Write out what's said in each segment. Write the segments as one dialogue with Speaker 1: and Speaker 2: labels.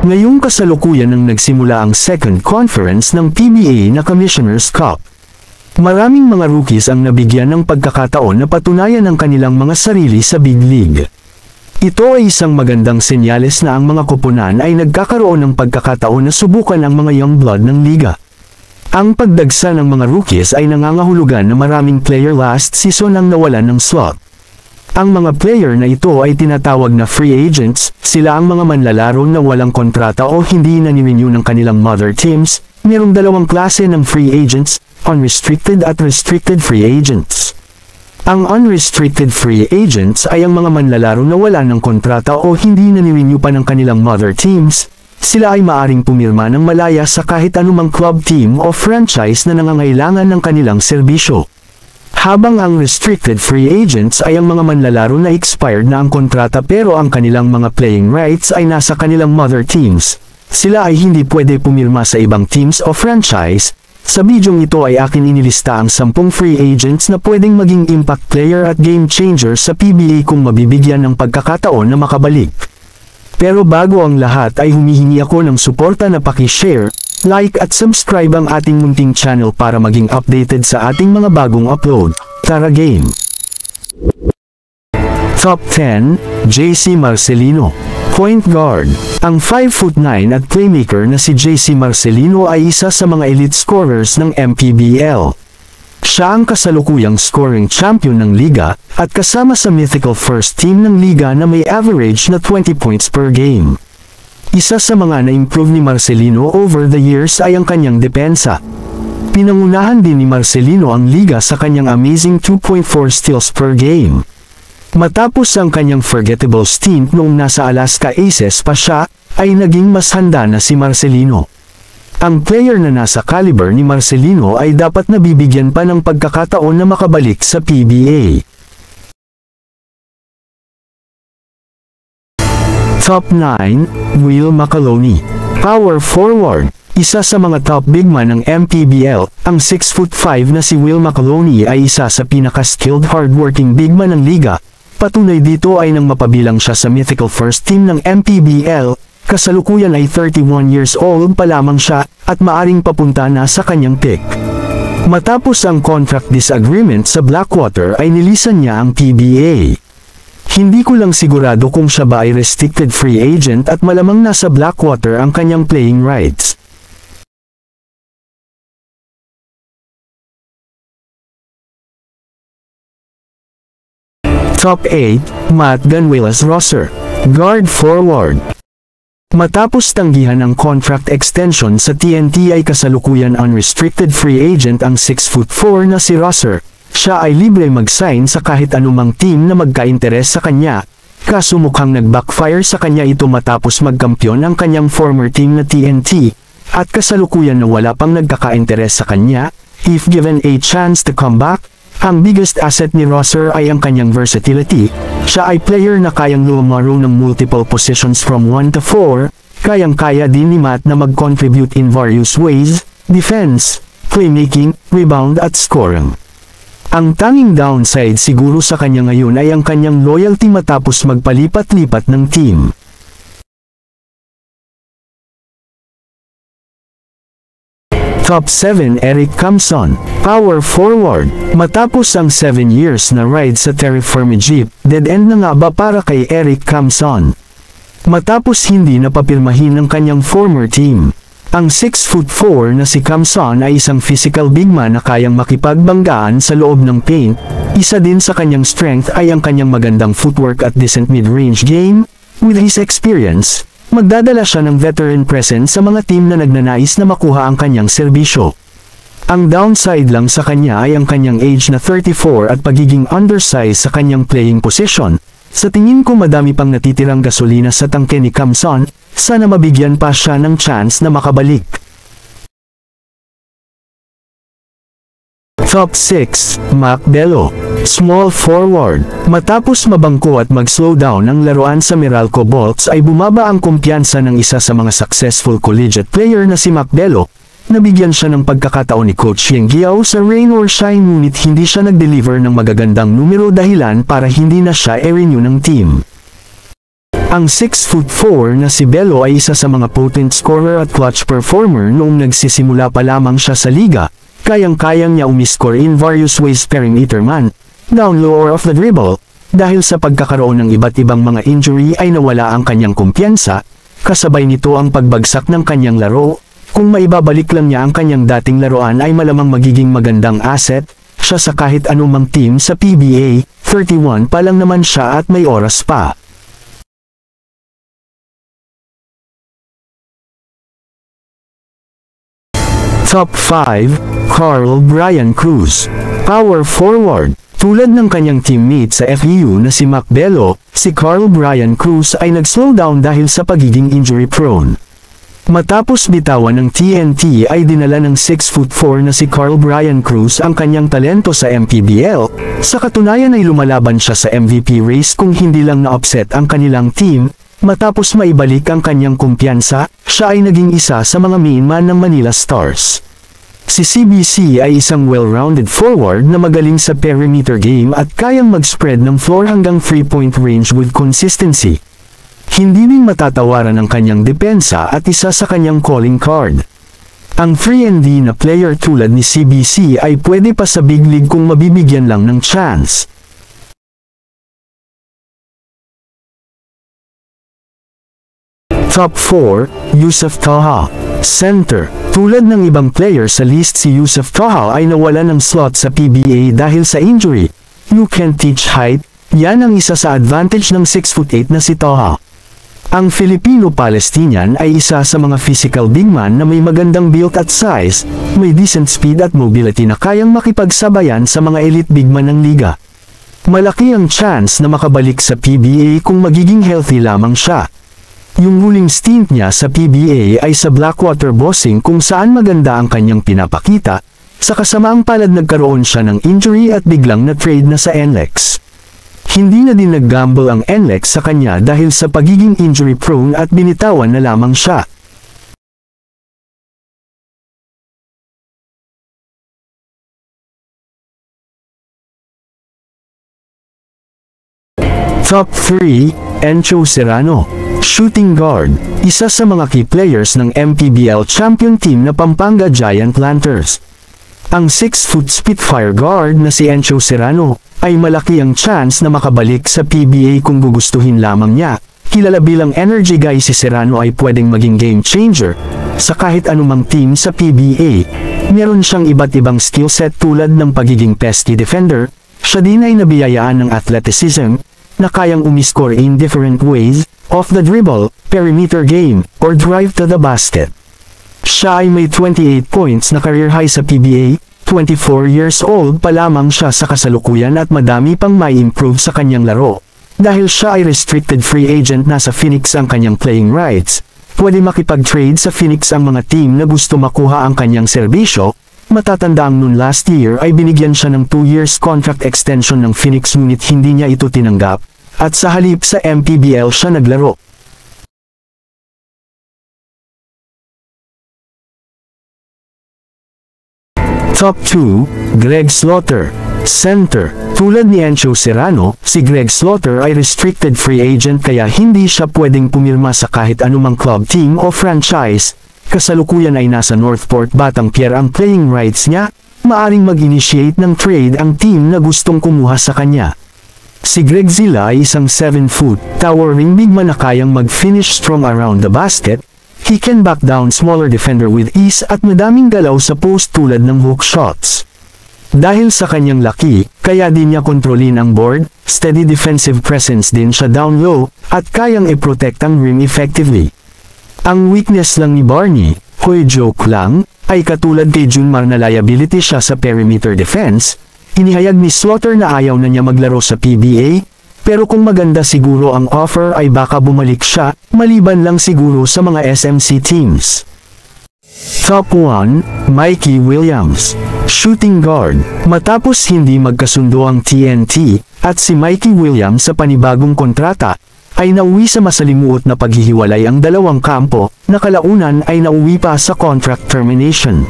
Speaker 1: Ngayong kasalukuyan nang nagsimula ang second conference ng PBA na Commissioner's Cup. Maraming mga rookies ang nabigyan ng pagkakataon na patunayan ang kanilang mga sarili sa Big League. Ito ay isang magandang senyales na ang mga koponan ay nagkakaroon ng pagkakataon na subukan ang mga young blood ng liga. Ang pagdagsa ng mga rookies ay nangangahulugan na maraming player last season ang nawalan ng slot. Ang mga player na ito ay tinatawag na free agents, sila ang mga manlalaro na walang kontrata o hindi na-renew ng kanilang mother teams. Mayroong dalawang klase ng free agents, unrestricted at restricted free agents. Ang unrestricted free agents ay ang mga manlalaro na wala ng kontrata o hindi na-renew pa ng kanilang mother teams. Sila ay maaring pumirma ng malaya sa kahit anumang club team o franchise na nangangailangan ng kanilang serbisyo. Habang ang restricted free agents ay ang mga manlalaro na expired na ang kontrata pero ang kanilang mga playing rights ay nasa kanilang mother teams. Sila ay hindi pwede pumirma sa ibang teams o franchise. Sa bidyong ito ay akin inilista ang 10 free agents na pwedeng maging impact player at game changer sa PBA kung mabibigyan ng pagkakataon na makabalik. Pero bago ang lahat ay humihingi ako ng suporta na paki-share, like at subscribe ang ating munting channel para maging updated sa ating mga bagong upload. Tara game! Top 10, JC Marcelino. Point guard. Ang 5'9" at playmaker na si JC Marcelino ay isa sa mga elite scorers ng MPBL. Siya ang kasalukuyang scoring champion ng liga, at kasama sa mythical first team ng liga na may average na 20 points per game. Isa sa mga na-improve ni Marcelino over the years ay ang kanyang depensa. Pinangunahan din ni Marcelino ang liga sa kanyang amazing 2.4 steals per game. Matapos ang kanyang forgettable stint noong nasa Alaska Aces pa siya, ay naging mas handa na si Marcelino. Ang player na nasa caliber ni Marcelino ay dapat nabibigyan pa ng pagkakataon na makabalik sa PBA. Top 9, Will McAloney. Power forward. Isa sa mga top big man ng MPBL, ang 6'5" na si Will McAloney ay isa sa pinaka-skilled hardworking big man ng liga. Patunay dito ay nang mapabilang siya sa mythical first team ng MPBL, kasalukuyan ay 31 years old pa lamang siya, at maaring papunta na sa kanyang peak. Matapos ang contract disagreement sa Blackwater ay nilisan niya ang PBA. Hindi ko lang sigurado kung siya ba ay restricted free agent at malamang nasa Blackwater ang kanyang playing rights. Top 8, Matt Ganuelas-Rosser. Guard forward. Matapos tanggihan ang contract extension sa TNT ay kasalukuyan unrestricted free agent ang 6'4" na si Rosser. Siya ay libre mag-sign sa kahit anumang team na magka-interes sa kanya, kaso mukhang nag-backfire sa kanya ito matapos magkampiyon ang kanyang former team na TNT, at kasalukuyan na wala pang nagkaka-interes sa kanya. If given a chance to come back, ang biggest asset ni Rosser ay ang kanyang versatility. Siya ay player na kayang lumaro ng multiple positions from 1 to 4, kayang-kaya din ni Matt na mag-contribute in various ways: defense, playmaking, rebound at scoring. Ang tanging downside siguro sa kanya ngayon ay ang kanyang loyalty matapos magpalipat-lipat ng team. Top 7, Eric Camson. Power forward. Matapos ang 7 years na ride sa Terry Fermi Jeep, dead end na nga ba para kay Eric Camson? Matapos hindi napapirmahin ng kanyang former team. Ang 6'4" na si Camson ay isang physical big man na kayang makipagbanggaan sa loob ng paint. Isa din sa kanyang strength ay ang kanyang magandang footwork at decent mid-range game. With his experience, magdadala siya ng veteran presence sa mga team na nagnanais na makuha ang kanyang serbisyo. Ang downside lang sa kanya ay ang kanyang age na 34 at pagiging undersized sa kanyang playing position. Sa tingin ko madami pang natitirang gasolina sa tangke ni Camson, sana mabigyan pa siya ng chance na makabalik. Top 6, Mac Bello. Small forward. Matapos mabangko at mag-slow down ang laruan sa Meralco Bolts ay bumaba ang kumpiyansa ng isa sa mga successful collegiate player na si Mac Bello. Nabigyan siya ng pagkakataon ni Coach Yeng Giao sa rain or shine ngunit hindi siya nag-deliver ng magagandang numero dahilan para hindi na siya i-renew ng team. Ang 6'4" na si Bello ay isa sa mga potent scorer at clutch performer noong nagsisimula pa lamang siya sa liga. Kayang-kayang niya umiscore in various ways perimeter man, down low or off the dribble. Dahil sa pagkakaroon ng iba't ibang mga injury ay nawala ang kanyang kumpiyansa, kasabay nito ang pagbagsak ng kanyang laro. Kung maibabalik lang niya ang kanyang dating laruan ay malamang magiging magandang asset siya sa kahit anumang team sa PBA. 31 pa lang naman siya at may oras pa. Top 5, Carl Brian Cruz. Power forward. Tulad ng kanyang teammate sa FEU na si Mac Bello, si Carl Brian Cruz ay nag-slow down dahil sa pagiging injury prone. Matapos bitawan ng TNT ay dinala ng 6'4" na si Carl Brian Cruz ang kanyang talento sa MPBL. Sa katunayan ay lumalaban siya sa MVP race kung hindi lang na-upset ang kanilang team. Matapos maibalik ang kanyang kumpiyansa, siya ay naging isa sa mga main man ng Manila Stars. Si CBC ay isang well-rounded forward na magaling sa perimeter game at kayang mag-spread ng floor hanggang 3-point range with consistency. Hindi din matatawaran ang kanyang depensa at isa sa kanyang calling card. Ang 3&D na player tulad ni CBC ay pwede pa sa big league kung mabibigyan lang ng chance. Top 4, Yusuf Taha. Center. Tulad ng ibang player sa list, si Yusuf Taha ay nawala ng slot sa PBA dahil sa injury. You can teach height. Yan ang isa sa advantage ng 6'8" na si Taha. Ang Filipino-Palestinian ay isa sa mga physical big man na may magandang build at size, may decent speed at mobility na kayang makipagsabayan sa mga elite big man ng liga. Malaki ang chance na makabalik sa PBA kung magiging healthy lamang siya. Yung huling stint niya sa PBA ay sa Blackwater Bossing kung saan maganda ang kanyang pinapakita, sa kasamaang palad nagkaroon siya ng injury at biglang na-trade na sa NLEX. Hindi na din nag-gamble ang NLEX sa kanya dahil sa pagiging injury prone at binitawan na lamang siya. Top 3, Encho Serrano. Shooting guard. Isa sa mga key players ng MPBL champion team na Pampanga Giant Lanterns. Ang 6' Spitfire guard na si Encho Serrano ay malaki ang chance na makabalik sa PBA kung gugustuhin lamang niya. Kilala bilang energy guy, si Serrano ay pwedeng maging game changer sa kahit anumang team sa PBA. Meron siyang iba't ibang skill set tulad ng pagiging pesky defender. Siya din ay nabiyayaan ng athleticism na kayang umiscore in different ways, off the dribble, perimeter game, or drive to the basket. Siya ay may 28 points na career high sa PBA, 24 years old pa lamang siya sa kasalukuyan at madami pang may improve sa kanyang laro. Dahil siya ay restricted free agent na sa Phoenix ang kanyang playing rights, pwede makipag-trade sa Phoenix ang mga team na gusto makuha ang kanyang serbisyo. Matatandaang noon last year ay binigyan siya ng 2 years contract extension ng Phoenix ngunit hindi niya ito tinanggap, at sa halip sa MPBL siya naglaro. Top 2, Greg Slaughter. Center. Tulad ni Encho Serrano, si Greg Slaughter ay restricted free agent kaya hindi siya pwedeng pumirma sa kahit anumang club, team o franchise. Kasalukuyan ay nasa Northport Batang Pier ang playing rights niya, maaring mag-initiate ng trade ang team na gustong kumuha sa kanya. Si Greg Zilla ay isang 7' towering big man na kayang mag-finish strong around the basket. He can back down smaller defender with ease at madaming galaw sa post tulad ng hook shots. Dahil sa kanyang laki, kaya din niya kontrolin ang board, steady defensive presence din siya down low, at kayang i-protect ang rim effectively. Ang weakness lang ni Barney, hoy joke lang, ay katulad kay Junmar na liability siya sa perimeter defense. Inihayag ni Slaughter na ayaw na niya maglaro sa PBA, pero kung maganda siguro ang offer ay baka bumalik siya, maliban lang siguro sa mga SMC teams. Top 1, Mikey Williams. Shooting guard. Matapos hindi magkasundo ang TNT, at si Mikey Williams sa panibagong kontrata, ay nauwi sa masalimuot na paghihiwalay ang dalawang kampo, na kalaunan ay nauwi pa sa contract termination.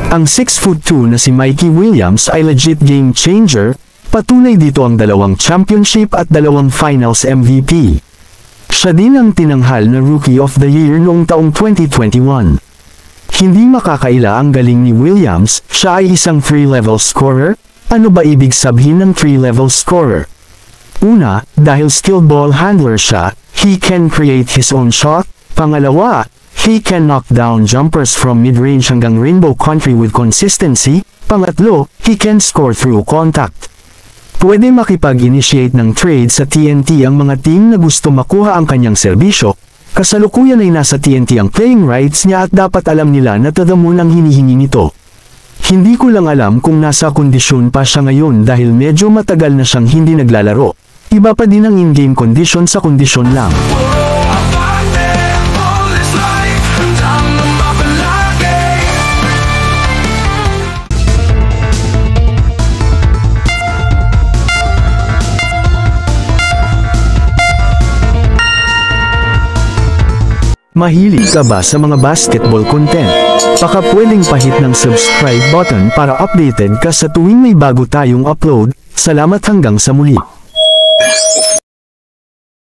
Speaker 1: Ang 6'2" na si Mikey Williams ay legit game changer, patunay dito ang dalawang championship at dalawang finals MVP. Siya din ang tinanghal na Rookie of the Year noong taong 2021. Hindi makakaila ang galing ni Williams, siya ay isang 3-level scorer. Ano ba ibig sabihin ng 3-level scorer? Una, dahil skilled ball handler siya, he can create his own shot. Pangalawa, he can knock down jumpers from mid-range hanggang rainbow country with consistency. Pangatlo, he can score through contact. Pwede makipag-initiate ng trade sa TNT ang mga team na gusto makuha ang kanyang serbisyo. Kasalukuyan ay nasa TNT ang playing rights niya at dapat alam nila na to the moon ang hinihingi nito. Hindi ko lang alam kung nasa kondisyon pa siya ngayon dahil medyo matagal na siyang hindi naglalaro. Iba pa din ang in-game condition sa kondisyon lang. Mahilig ka ba sa mga basketball content? Baka pwedeng pahit ng subscribe button para updated ka sa tuwing may bago tayong upload. Salamat hanggang sa muli.